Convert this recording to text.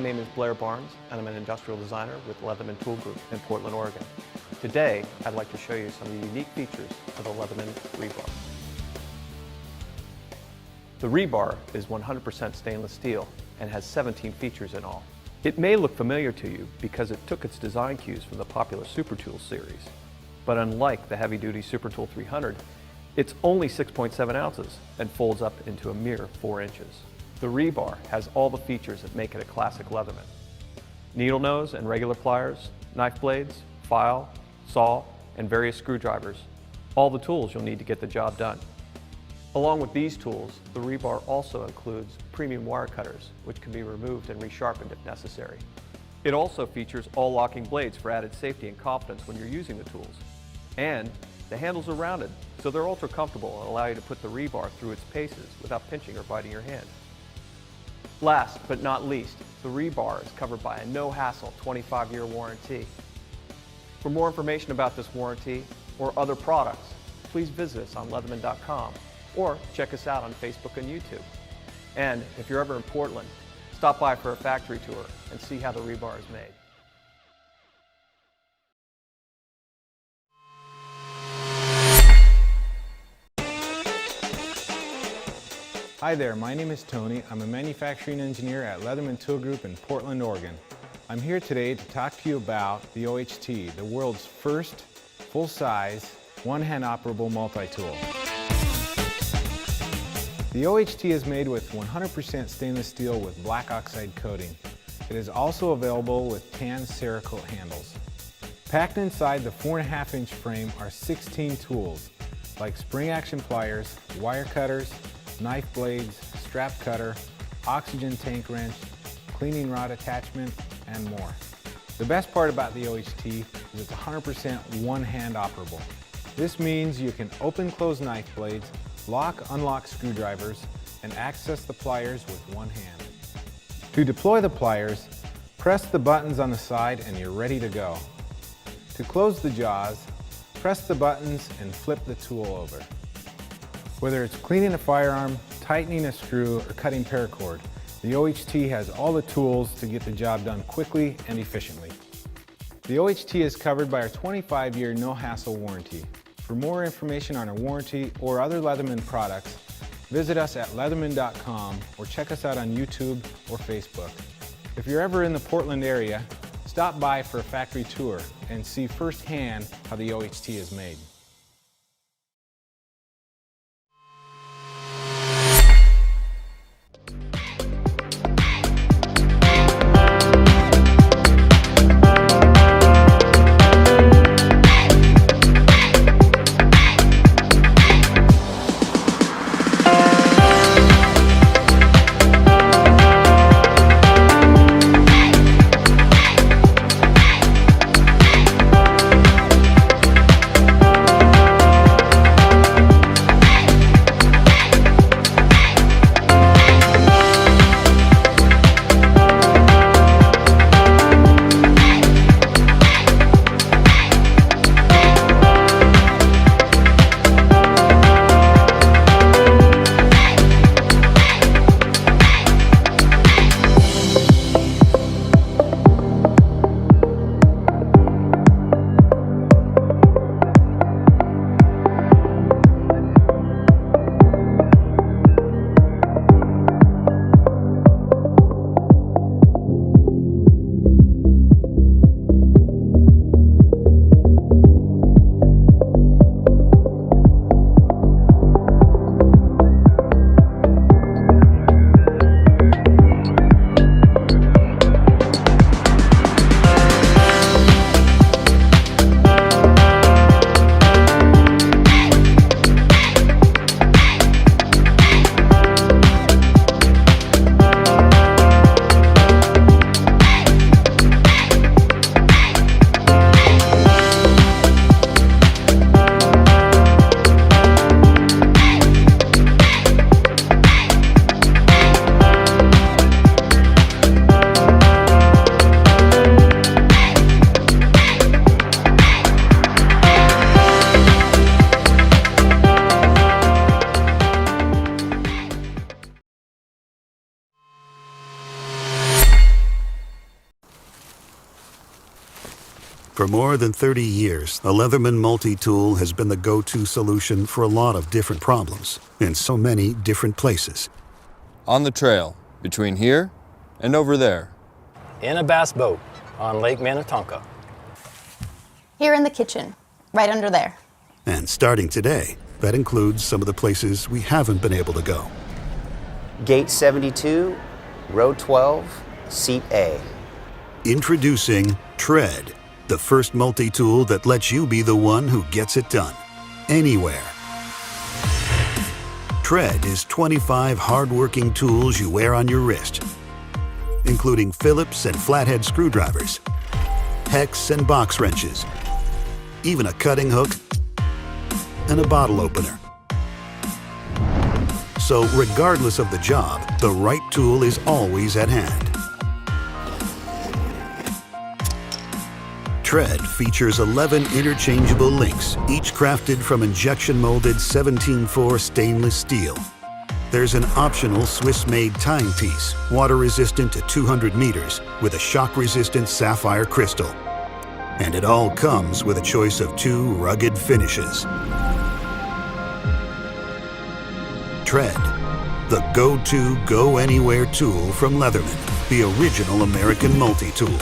name is Blair Barnes, and I'm an industrial designer with Leatherman Tool Group in Portland, Oregon. Today, I'd like to show you some of the unique features of the Leatherman rebar. The rebar is 100% stainless steel and has 17 features in all. It may look familiar to you because it took its design cues from the popular Super Tool series. But unlike the heavy-duty Super Tool 300, it's only 6.7 ounces and folds up into a mere 4 inches. The rebar has all the features that make it a classic Leatherman. Needle nose and regular pliers, knife blades, file, saw, and various screwdrivers. All the tools you'll need to get the job done. Along with these tools, the rebar also includes premium wire cutters, which can be removed and resharpened if necessary. It also features all locking blades for added safety and confidence when you're using the tools. And the handles are rounded, so they're ultra comfortable and allow you to put the rebar through its paces without pinching or biting your hand. Last but not least, the rebar is covered by a no-hassle 25-year warranty. For more information about this warranty or other products, please visit us on Leatherman.com or check us out on Facebook and YouTube. And if you're ever in Portland, stop by for a factory tour and see how the rebar is made. Hi there, my name is Tony. I'm a manufacturing engineer at Leatherman Tool Group in Portland, Oregon. I'm here today to talk to you about the OHT, the world's first full-size, one-hand operable multi-tool. The OHT is made with 100% stainless steel with black oxide coating. It is also available with tan Cerakote handles. Packed inside the 4.5-inch frame are 16 tools, like spring action pliers, wire cutters, knife blades, strap cutter, oxygen tank wrench, cleaning rod attachment, and more. The best part about the OHT is it's 100% one-hand operable. This means you can open close knife blades, lock, unlock screwdrivers, and access the pliers with one hand. To deploy the pliers, press the buttons on the side and you're ready to go. To close the jaws, press the buttons and flip the tool over. Whether it's cleaning a firearm, tightening a screw, or cutting paracord, the OHT has all the tools to get the job done quickly and efficiently. The OHT is covered by our 25-year no-hassle warranty. For more information on our warranty or other Leatherman products, visit us at Leatherman.com or check us out on YouTube or Facebook. If you're ever in the Portland area, stop by for a factory tour and see firsthand how the OHT is made. For more than 30 years, the Leatherman multi-tool has been the go-to solution for a lot of different problems in so many different places. On the trail, between here and over there. In a bass boat on Lake Minnetonka. Here in the kitchen, right under there. And starting today, that includes some of the places we haven't been able to go. Gate 72, row 12, seat A. Introducing Tread, the first multi-tool that lets you be the one who gets it done, anywhere. Tread is 25 hard-working tools you wear on your wrist, including Phillips and flathead screwdrivers, hex and box wrenches, even a cutting hook and a bottle opener. So regardless of the job, the right tool is always at hand. Tread features 11 interchangeable links, each crafted from injection-molded 17-4 stainless steel. There's an optional Swiss-made timepiece, water-resistant to 200 meters, with a shock-resistant sapphire crystal. And it all comes with a choice of 2 rugged finishes. Tread, the go-to, go-anywhere tool from Leatherman, the original American multi-tool.